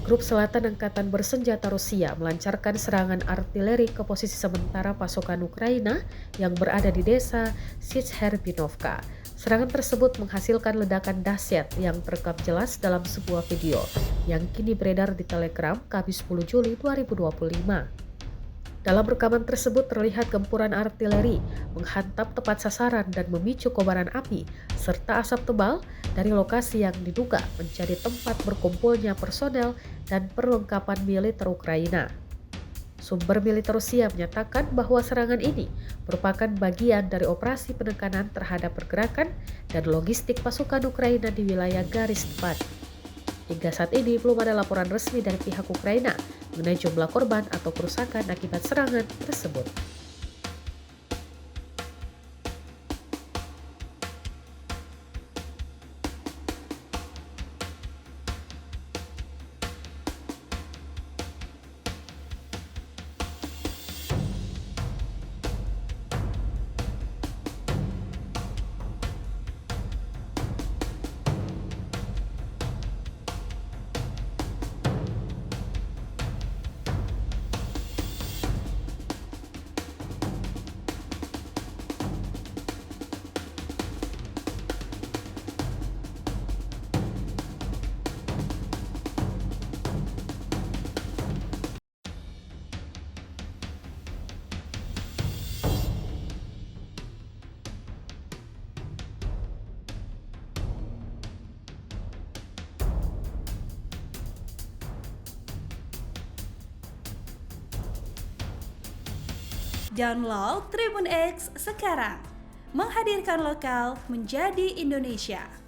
Grup Selatan Angkatan Bersenjata Rusia melancarkan serangan artileri ke posisi sementara pasukan Ukraina yang berada di desa Sicherbinovka. Serangan tersebut menghasilkan ledakan dahsyat yang terekam jelas dalam sebuah video yang kini beredar di Telegram Kamis 10 Juli 2025. Dalam rekaman tersebut terlihat gempuran artileri menghantam tepat sasaran dan memicu kobaran api, serta asap tebal dari lokasi yang diduga menjadi tempat berkumpulnya personel dan perlengkapan militer Ukraina. Sumber militer Rusia menyatakan bahwa serangan ini merupakan bagian dari operasi penekanan terhadap pergerakan dan logistik pasukan Ukraina di wilayah garis depan. Hingga saat ini belum ada laporan resmi dari pihak Ukraina mengenai jumlah korban atau kerusakan akibat serangan tersebut. Download Tribun X sekarang, menghadirkan lokal menjadi Indonesia.